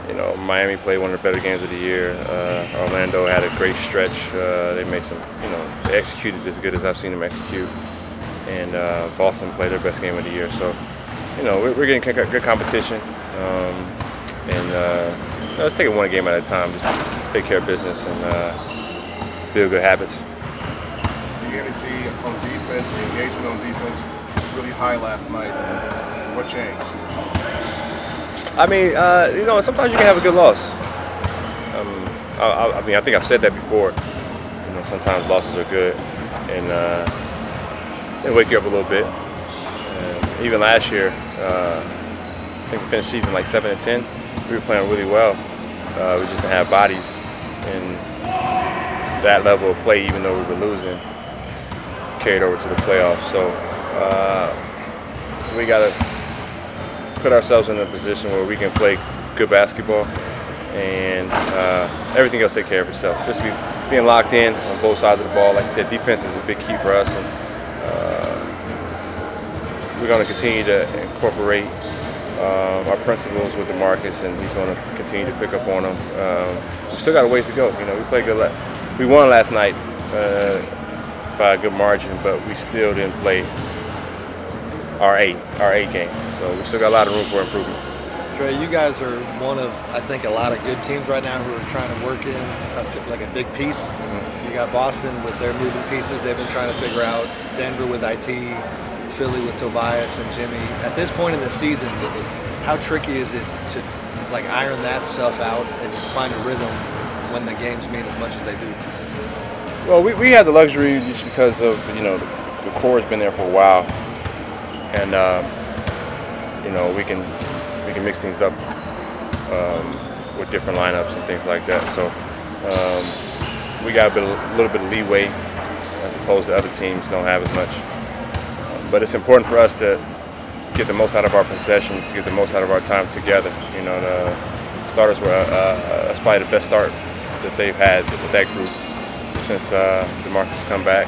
You know, Miami played one of the better games of the year. Orlando had a great stretch. They made some, you know, they executed as good as I've seen them execute. And Boston played their best game of the year. So, you know, we're getting good competition. Let's take it one game at a time. Just take care of business and build good habits. The energy on defense, the engagement on defense was really high last night. What changed? I mean, you know, sometimes you can have a good loss. I mean, I think I've said that before. You know, sometimes losses are good, and they wake you up a little bit. Even last year, I think we finished the season like 7-10. We were playing really well. We just didn't have bodies, and that level of play, even though we were losing, carried over to the playoffs. So we got to put ourselves in a position where we can play good basketball, and everything else take care of itself. Just being locked in on both sides of the ball. Like I said, defense is a big key for us, and we're going to continue to incorporate our principles with DeMarcus, and he's going to continue to pick up on them. We still got a ways to go. You know, we played good. We won last night by a good margin, but we still didn't play our A game. So we still got a lot of room for improvement. Dre, you guys are one of, I think, a lot of good teams right now who are trying to work in like a big piece. You got Boston with their moving pieces they've been trying to figure out. Denver with IT, Philly with Tobias and Jimmy. At this point in the season, how tricky is it to like iron that stuff out and find a rhythm when the games mean as much as they do? Well, we had the luxury just because of, you know, the core has been there for a while, and you know, we can mix things up with different lineups and things like that. So we got a little bit of leeway as opposed to other teams don't have as much. But it's important for us to get the most out of our possessions, get the most out of our time together. You know, the starters were that's probably the best start that they've had with that group since DeMarcus come back.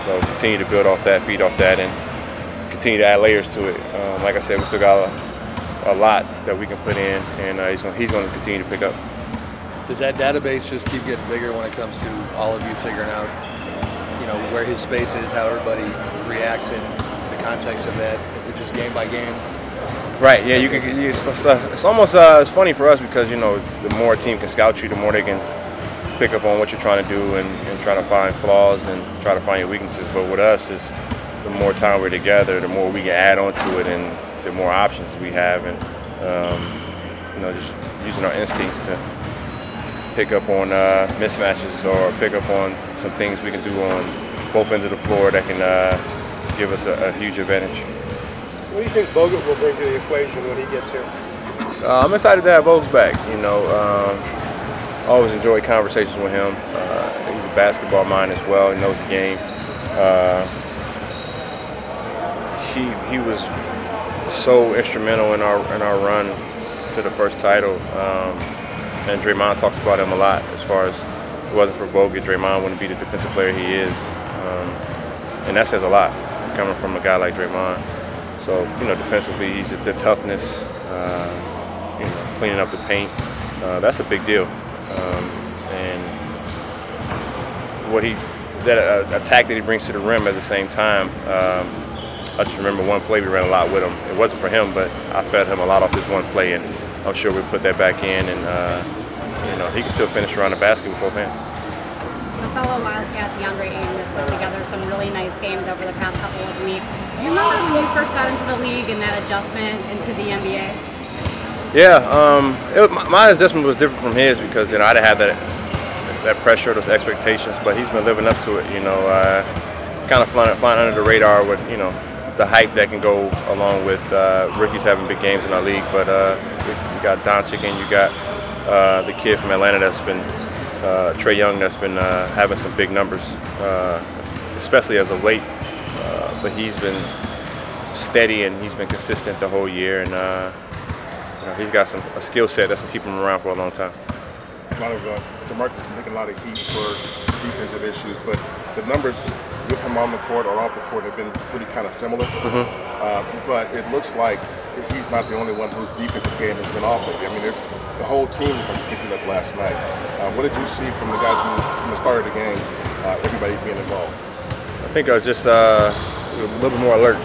So continue to build off that, feed off that, and continue to add layers to it. Like I said, we still got a lot that we can put in, and he's going to continue to pick up. Does that database just keep getting bigger when it comes to all of you figuring out, you know, where his space is, how everybody reacts in the context of that? Is it just game by game? Right. Yeah. You can. It's almost it's funny for us because, you know, the more a team can scout you, the more they can pick up on what you're trying to do and try to find flaws and try to find your weaknesses. But with us, is the more time we're together, the more we can add on to it, and the more options we have, and you know, just using our instincts to pick up on mismatches or pick up on some things we can do on both ends of the floor that can give us a huge advantage. What do you think Bogut will bring to the equation when he gets here? I'm excited to have Bogut back. You know, I always enjoy conversations with him. He's a basketball mind as well. He knows the game. He was so instrumental in our run to the first title, and Draymond talks about him a lot. As far as if it wasn't for Bogut, Draymond wouldn't be the defensive player he is, and that says a lot coming from a guy like Draymond. So, you know, defensively, he's the toughness, you know, cleaning up the paint. That's a big deal, and what that attack that he brings to the rim at the same time. I just remember one play we ran a lot with him. It wasn't for him, but I fed him a lot off this one play, and I'm sure we'll put that back in, and you know, he can still finish around the basket with both hands. So fellow Wildcat DeAndre Ayton has put together some really nice games over the past couple of weeks. Do you remember when you first got into the league and that adjustment into the NBA? Yeah, my adjustment was different from his because, you know, I didn't have that pressure, those expectations, but he's been living up to it. You know, kind of flying under the radar with, you know, the hype that can go along with rookies having big games in our league. But you got Doncic, and you got the kid from Atlanta that's been Trae Young, that's been having some big numbers, especially as of late. But he's been steady and he's been consistent the whole year, and you know, he's got a skill set that's been keeping him around for a long time. A lot of DeMarcus is making a lot of heat for defensive issues, but the numbers with him on the court or off the court have been really kind of similar. But it looks like he's not the only one whose defensive game has been off lately. I mean, the whole team was picking up last night. What did you see from the guys from the start of the game, everybody being involved? I think I was just a little bit more alert.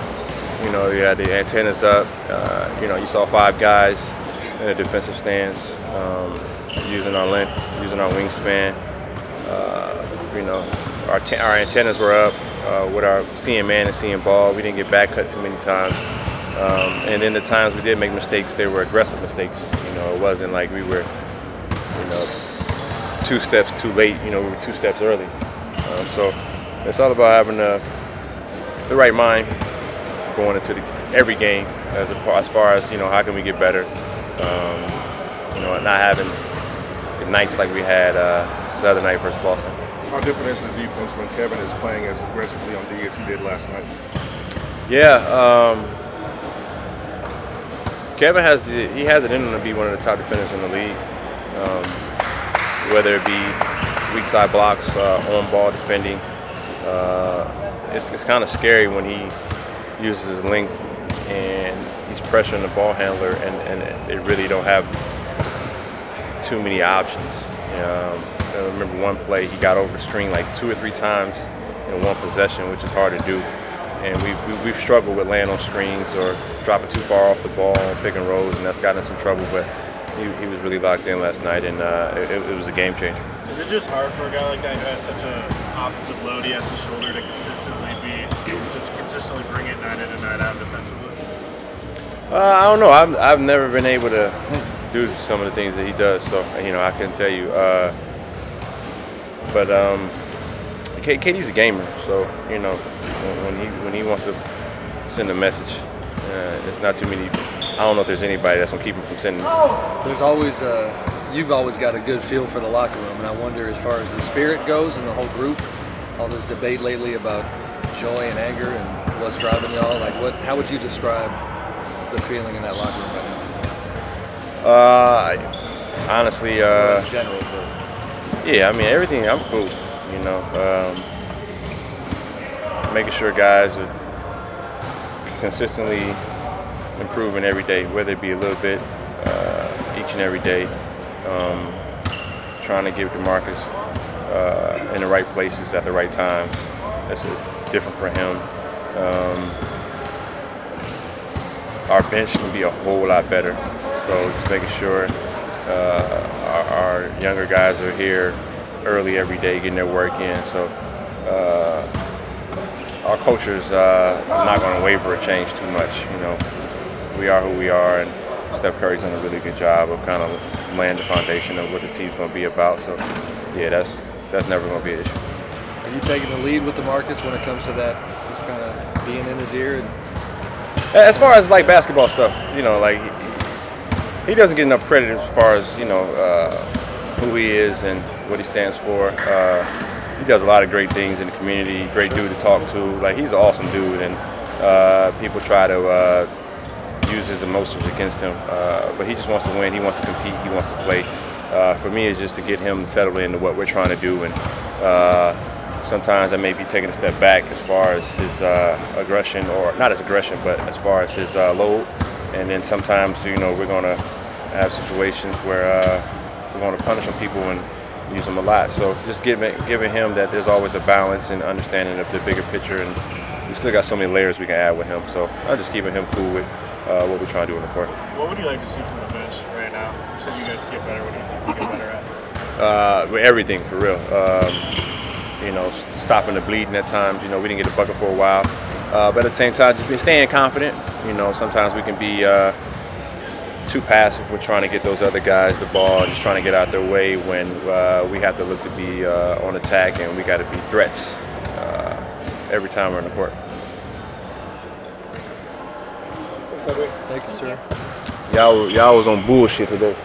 You know, you had the antennas up. You know, you saw 5 guys in the defensive stance, using our length, using our wingspan. You know, our antennas were up with our seeing man and seeing ball. We didn't get back cut too many times. And then the times we did make mistakes, they were aggressive mistakes. You know, it wasn't like we were, you know, 2 steps too late. You know, we were 2 steps early. So it's all about having the right mind going into every game, as far as, you know, how can we get better. You know, not having nights like we had the other night versus Boston. How different is the defense when Kevin is playing as aggressively on D as he did last night? Yeah, Kevin has it in him to be one of the top defenders in the league. Whether it be weak side blocks, on ball defending, it's kind of scary when he uses his length and he's pressuring the ball handler, and they really don't have too many options. I remember one play, he got over the screen like 2 or 3 times in one possession, which is hard to do. And we've struggled with laying on screens or dropping too far off the ball on pick and rolls, and that's gotten us in trouble. But he was really locked in last night, and it was a game changer. Is it just hard for a guy like that who has such an offensive load he has to shoulder to consistently bring it night in and night out defensively? I don't know. I've never been able to do some of the things that he does, so you know I couldn't tell you. But KD's a gamer, so you know when he wants to send a message, there's not too many. I don't know if there's anybody that's gonna keep him from sending. There's always you've always got a good feel for the locker room, and I wonder, as far as the spirit goes and the whole group, all this debate lately about joy and anger and what's driving y'all. Like, how would you describe the feeling in that locker room right now? Honestly, in general, but yeah, I mean everything. I'm cool, you know. Making sure guys are consistently improving every day, whether it be a little bit each and every day. Trying to give DeMarcus in the right places at the right times. That's different for him. Our bench can be a whole lot better, so just making sure our younger guys are here early every day, getting their work in. So our culture's not going to waver or change too much. You know, we are who we are, and Steph Curry's done a really good job of kind of laying the foundation of what the team's going to be about. So yeah, that's never going to be an issue. Are you taking the lead with DeMarcus when it comes to that, just kind of being in his ear? As far as like basketball stuff, you know, like he doesn't get enough credit as far as, you know, who he is and what he stands for. He does a lot of great things in the community. Great dude to talk to. Like, he's an awesome dude, and people try to use his emotions against him. But he just wants to win. He wants to compete. He wants to play. For me, it's just to get him settled into what we're trying to do. And sometimes I may be taking a step back as far as his aggression, or not his aggression, but as far as his load. And then sometimes, you know, we're going to have situations where we're going to punish on people and use them a lot. So just giving him that there's always a balance and understanding of the bigger picture, and we still got so many layers we can add with him. So I'm just keeping him cool with what we're trying to do on the court. What would you like to see from the bench right now? You said you guys get better. What do you think you get better at? With everything, for real. You know, stopping the bleeding at times. You know, we didn't get a bucket for a while. But at the same time, just be staying confident. You know, sometimes we can be too passive. We're trying to get those other guys the ball, just trying to get out their way when we have to look to be on attack, and we got to be threats every time we're on the court. Thank you, sir. Y'all was on bullshit today.